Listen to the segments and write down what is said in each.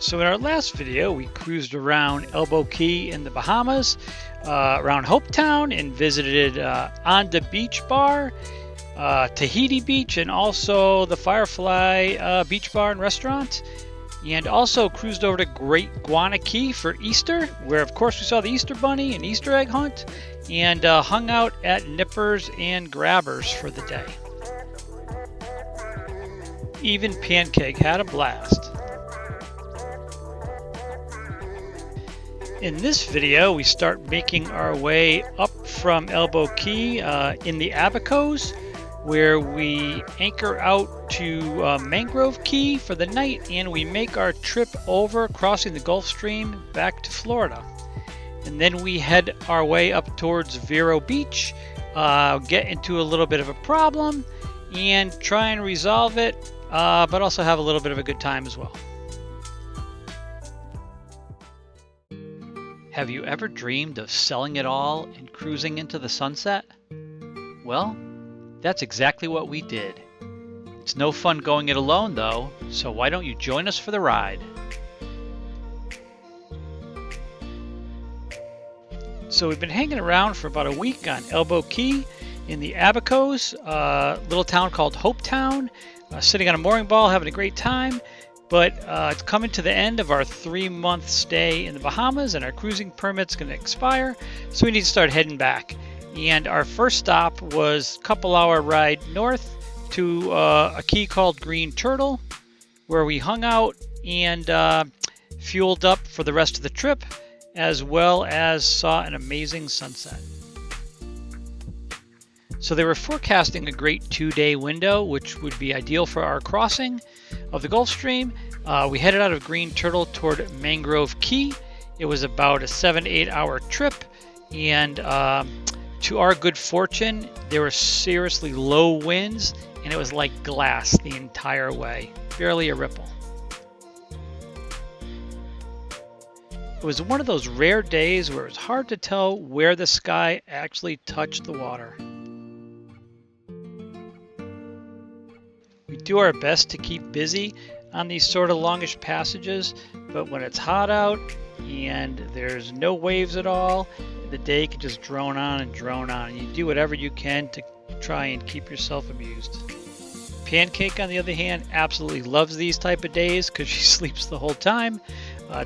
So in our last video, we cruised around Elbow Key in the Bahamas, around Hopetown, and visited On the Beach Bar, Tahiti Beach, and also the Firefly Beach Bar and Restaurant. And also cruised over to Great Guana Key for Easter, where of course we saw the Easter Bunny and Easter egg hunt, and hung out at Nippers and Grabbers for the day. Even Pancake had a blast. In this video, we start making our way up from Elbow Key in the Abacos, where we anchor out to Mangrove Key for the night, and we make our trip over, crossing the Gulfstream back to Florida. And then we head our way up towards Vero Beach, get into a little bit of a problem, and try and resolve it, but also have a little bit of a good time as well. Have you ever dreamed of selling it all and cruising into the sunset? Well, that's exactly what we did. It's no fun going it alone though, so why don't you join us for the ride? So we've been hanging around for about a week on Elbow Key in the Abacos, a little town called Hopetown, sitting on a mooring ball, having a great time. But it's coming to the end of our 3-month stay in the Bahamas, and our cruising permit's going to expire, so we need to start heading back. And our first stop was a couple-hour ride north to a key called Green Turtle, where we hung out and fueled up for the rest of the trip, as well as saw an amazing sunset. So they were forecasting a great 2-day window, which would be ideal for our crossing of the Gulfstream. We headed out of Green Turtle toward Mangrove Key. It was about a 7-8 hour trip, and to our good fortune, there were seriously low winds, and it was like glass the entire way, barely a ripple. It was one of those rare days where it was hard to tell where the sky actually touched the water. We do our best to keep busy on these sort of longish passages, but when it's hot out and there's no waves at all, the day can just drone on and drone on, and you do whatever you can to try and keep yourself amused. Pancake, on the other hand, absolutely loves these type of days because she sleeps the whole time.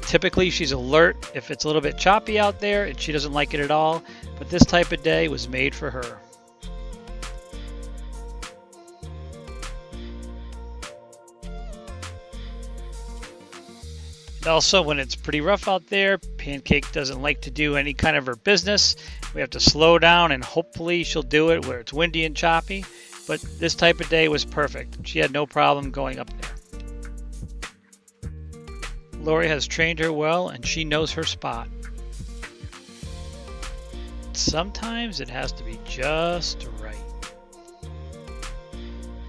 Typically she's alert if it's a little bit choppy out there, and she doesn't like it at all, but this type of day was made for her. Also, when it's pretty rough out there, Pancake doesn't like to do any kind of her business. We have to slow down, and hopefully she'll do it where it's windy and choppy. But this type of day was perfect. She had no problem going up there. Lori has trained her well, and she knows her spot. Sometimes it has to be just right.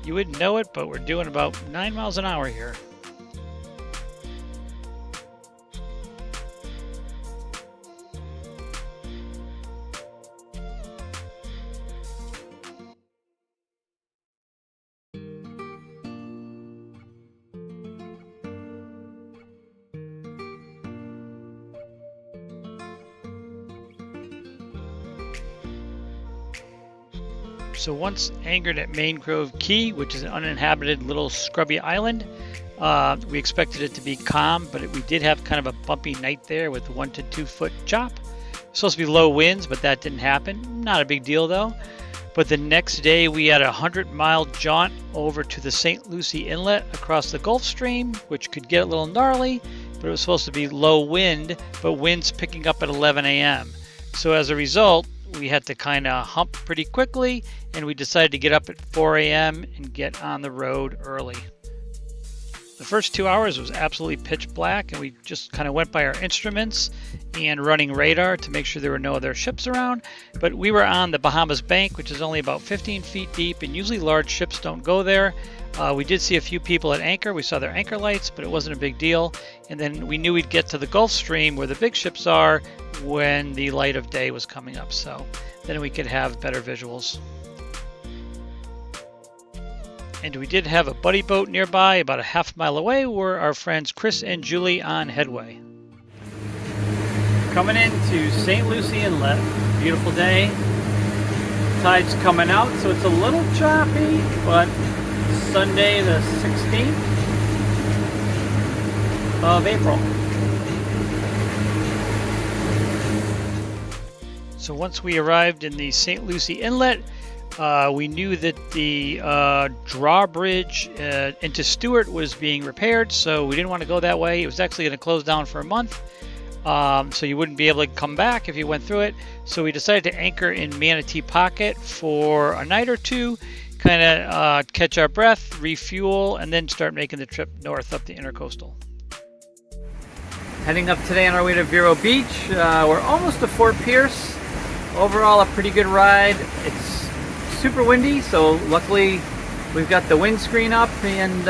You wouldn't know it, but we're doing about 9 miles an hour here. So once anchored at Mangrove Key, which is an uninhabited little scrubby island, we expected it to be calm, but we did have kind of a bumpy night there with 1 to 2 foot chop. Supposed to be low winds, but that didn't happen. Not a big deal though. But the next day we had a 100-mile jaunt over to the St. Lucie Inlet across the Gulfstream, which could get a little gnarly, but it was supposed to be low wind, but winds picking up at 11 a.m. So as a result, we had to kind of hump pretty quickly, and we decided to get up at 4 a.m. and get on the road early. The first 2 hours was absolutely pitch black, and we just kind of went by our instruments and running radar to make sure there were no other ships around. But we were on the Bahamas bank, which is only about 15 feet deep, and usually large ships don't go there. We did see a few people at anchor. We saw their anchor lights, but it wasn't a big deal. And then we knew we'd get to the Gulfstream where the big ships are when the light of day was coming up, so then we could have better visuals. And we did have a buddy boat nearby, about a half-mile away, were our friends Chris and Julie on Headway. Coming into St. Lucie Inlet, beautiful day. Tide's coming out, so it's a little choppy, but Sunday the 16th of April. So once we arrived in the St. Lucie Inlet, we knew that the drawbridge into Stewart was being repaired, so we didn't want to go that way. It was actually going to close down for a month, so you wouldn't be able to come back if you went through it. So we decided to anchor in Manatee Pocket for a night or two, kind of catch our breath, refuel, and then start making the trip north up the Intercoastal. Heading up today on our way to Vero Beach. We're almost to Fort Pierce. Overall, a pretty good ride. It's super windy, so luckily we've got the windscreen up and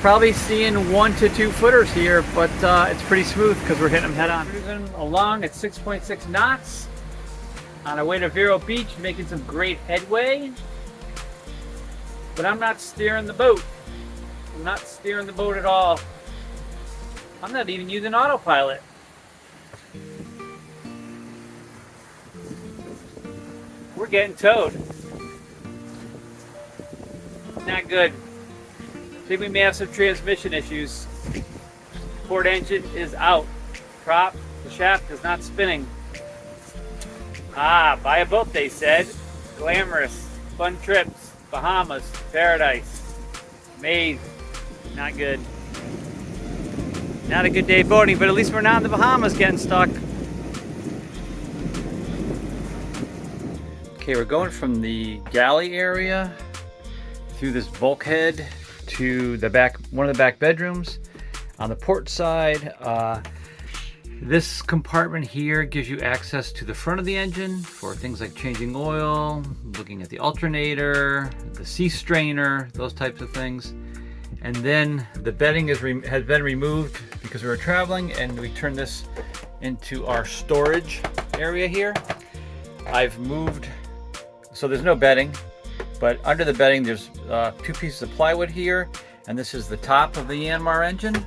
probably seeing 1 to 2 footers here, but it's pretty smooth because we're hitting them head on. Cruising along at 6.6 knots on our way to Vero Beach, making some great headway. But I'm not steering the boat. I'm not steering the boat at all. I'm not even using autopilot. We're getting towed. Not good. I think we may have some transmission issues. Port engine is out. Prop, the shaft is not spinning. Ah, buy a boat, they said. Glamorous, fun trips, Bahamas, paradise. Maze, not good. Not a good day boating, but at least we're not in the Bahamas getting stuck. Okay, we're going from the galley area through this bulkhead to the back, one of the back bedrooms on the port side. This compartment here gives you access to the front of the engine for things like changing oil, looking at the alternator, the sea strainer, those types of things. And then the bedding has been removed because we were traveling, and we turned this into our storage area here. I've moved, so there's no bedding, but under the bedding there's 2 pieces of plywood here, and this is the top of the Yanmar engine.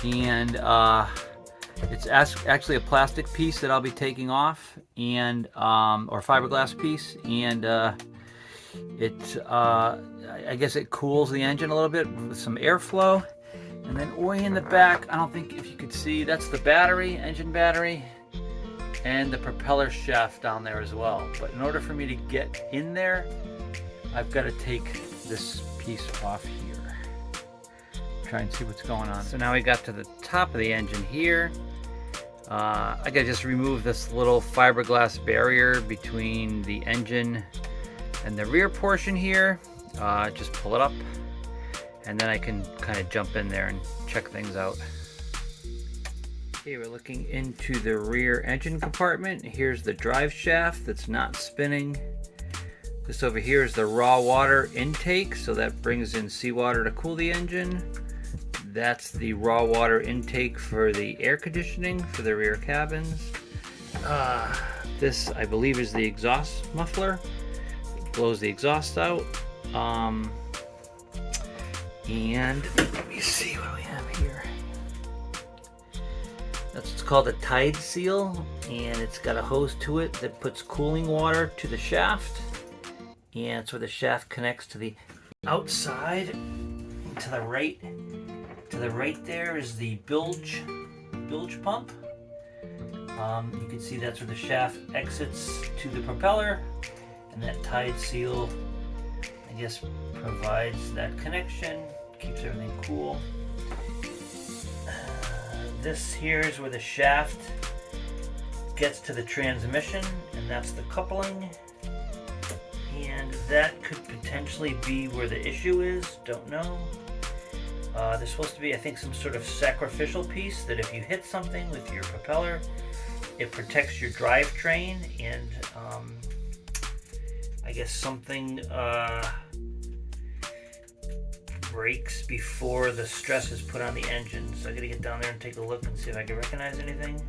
And it's actually a plastic piece that I'll be taking off, and or fiberglass piece, and I guess it cools the engine a little bit with some airflow. And then way in the back, I don't think if you could see, that's the battery, engine battery, and the propeller shaft down there as well. But in order for me to get in there, I've got to take this piece off here. Try and see what's going on. So now we got to the top of the engine here. I gotta just remove this little fiberglass barrier between the engine and the rear portion here. Just pull it up, and then I can kind of jump in there and check things out. Okay, we're looking into the rear engine compartment. Here's the drive shaft that's not spinning. This over here is the raw water intake, so that brings in seawater to cool the engine. That's the raw water intake for the air conditioning for the rear cabins. This, I believe, is the exhaust muffler. It blows the exhaust out. And let me see what we have here. That's what's called a tide seal, and it's got a hose to it that puts cooling water to the shaft, and it's where the shaft connects to the outside. To the right there is the bilge pump. You can see that's where the shaft exits to the propeller, and that tide seal, I guess, provides that connection, keeps everything cool. This here is where the shaft gets to the transmission, and that's the coupling. And that could potentially be where the issue is, don't know. There's supposed to be, I think, some sort of sacrificial piece that if you hit something with your propeller, it protects your drivetrain, and I guess something breaks before the stress is put on the engine. So I gotta get down there and take a look and see if I can recognize anything.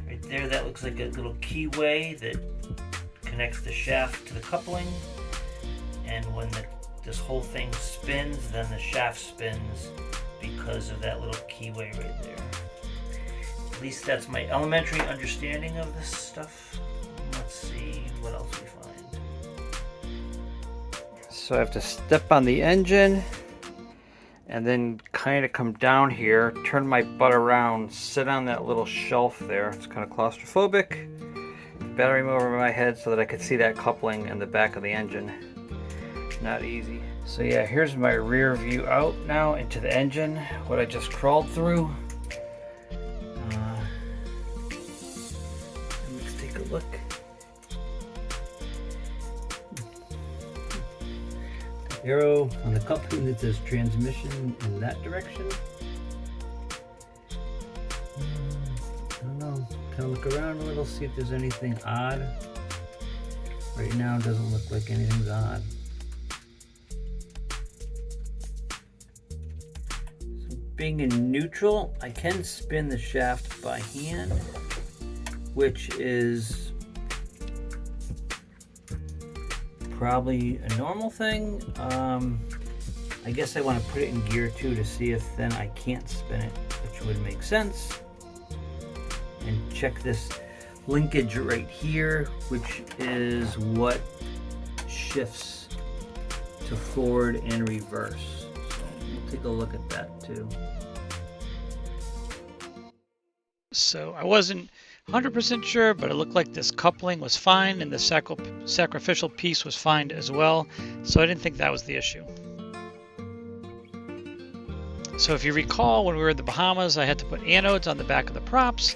Right there, that looks like a little keyway that connects the shaft to the coupling. and when this whole thing spins, then the shaft spins because of that little keyway right there. At least that's my elementary understanding of this stuff. Let's see what else we find. So I have to step on the engine and then kind of come down here, turn my butt around, sit on that little shelf there. It's kind of claustrophobic. Battery over my head so that I could see that coupling in the back of the engine. Not easy. So yeah, here's my rear view out now into the engine, what I just crawled through. Let's take a look. The arrow on the coupling that says transmission in that direction. I don't know. Kind of look around a little, see if there's anything odd. Right now, it doesn't look like anything's odd. So being in neutral, I can spin the shaft by hand, which is probably a normal thing. I guess I want to put it in gear 2 to see if then I can't spin it, which would make sense. And check this linkage right here, which is what shifts to forward and reverse. So we'll take a look at that too. So I wasn't 100% sure, but it looked like this coupling was fine and the sacrificial piece was fine as well. So I didn't think that was the issue. So if you recall, when we were in the Bahamas, I had to put anodes on the back of the props.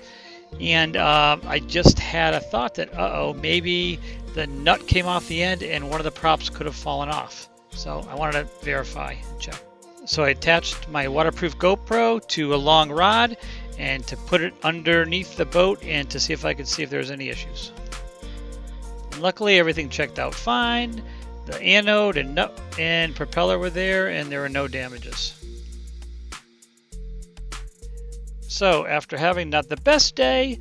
And I just had a thought that, maybe the nut came off the end and one of the props could have fallen off. So I wanted to verify and check. So I attached my waterproof GoPro to a long rod and to put it underneath the boat and to see if I could see if there was any issues. And luckily everything checked out fine. The anode and nut and propeller were there and there were no damages. So after having not the best day,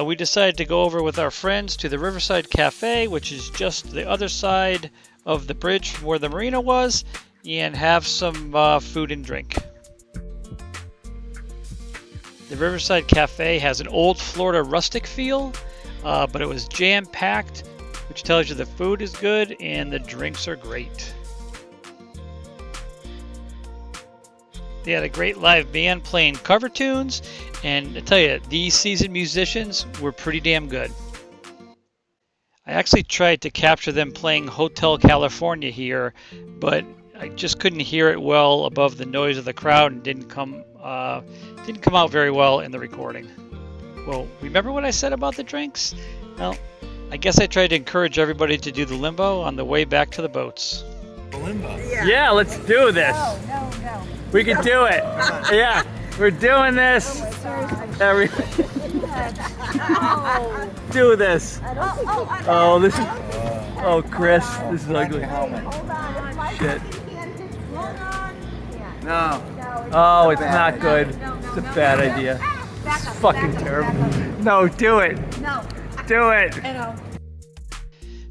we decided to go over with our friends to the Riverside Cafe, which is just the other side of the bridge from where the marina was, and have some food and drink. The Riverside Cafe has an old Florida rustic feel, but it was jam-packed, which tells you the food is good and the drinks are great. They had a great live band playing cover tunes, and I tell you, these seasoned musicians were pretty damn good. I actually tried to capture them playing Hotel California here, but I just couldn't hear it well above the noise of the crowd and didn't come out very well in the recording. Well, remember what I said about the drinks? Well, I guess I tried to encourage everybody to do the limbo on the way back to the boats. Limbo. Yeah, let's do this. No. We can do it. Yeah, we're doing this. Do this. Oh, this is. Oh, Chris, this is ugly. Shit. No. Oh, it's not good. It's a bad idea. It's fucking terrible. No, do it. No. Do it.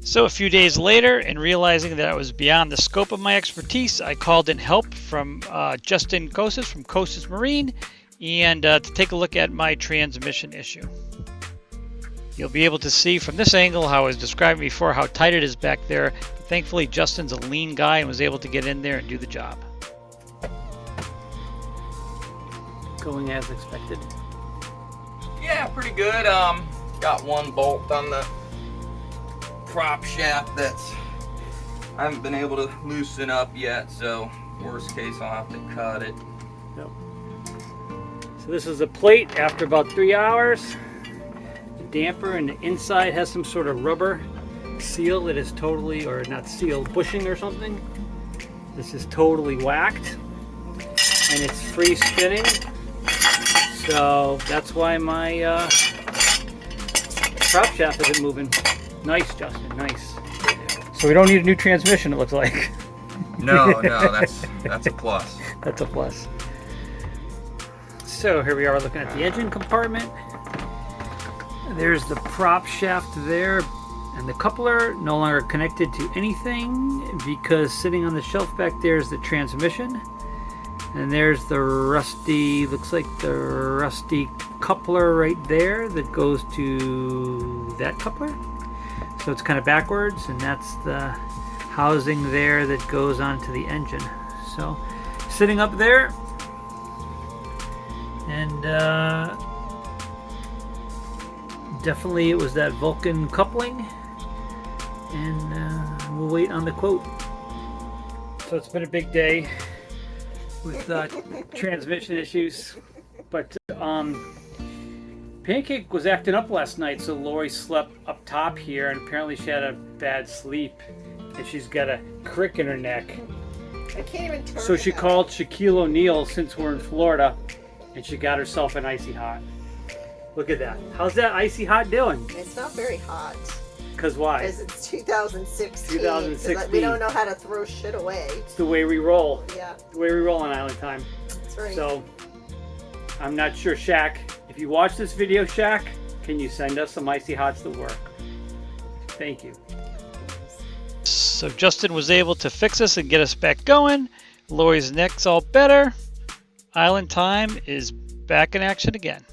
So a few days later, and realizing that I was beyond the scope of my expertise, I called in help from Justin Kosas from Kosas Marine and to take a look at my transmission issue. You'll be able to see from this angle how I was describing before how tight it is back there. But thankfully, Justin's a lean guy and was able to get in there and do the job. Going as expected. Yeah, pretty good. Got one bolt on the prop shaft that's I haven't been able to loosen up yet, so worst case I'll have to cut it. Yep. So this is the plate after about 3 hours. The damper and the inside has some sort of rubber seal that is totally, or not sealed, bushing or something. This is totally whacked and it's free spinning. So that's why my prop shaft isn't moving. Nice, Justin, nice. So we don't need a new transmission, it looks like. No, that's a plus. That's a plus. So here we are looking at the engine compartment. There's the prop shaft there, And the coupler no longer connected to anything because sitting on the shelf back there is the transmission. And there's the rusty, looks like the rusty coupler right there that goes to that coupler. So it's kind of backwards, and that's the housing there that goes onto the engine. So sitting up there, and definitely it was that Vulcan coupling, and we'll wait on the quote. So it's been a big day with transmission issues, but Pancake was acting up last night, so Lori slept up top here, and apparently she had a bad sleep, and she's got a crick in her neck. I can't even turn. So she called Shaquille O'Neal, since we're in Florida, and she got herself an icy hot. Look at that. How's that icy hot doing? It's not very hot. Because why? Because it's 2016. 2016. We don't know how to throw shit away. It's the way we roll. Yeah. The way we roll on Island Time. That's right. So, I'm not sure, Shaq. If you watch this video, Shaq, can you send us some icy hots that work? Thank you. So Justin was able to fix us and get us back going. Lori's neck's all better. Island Time is back in action again.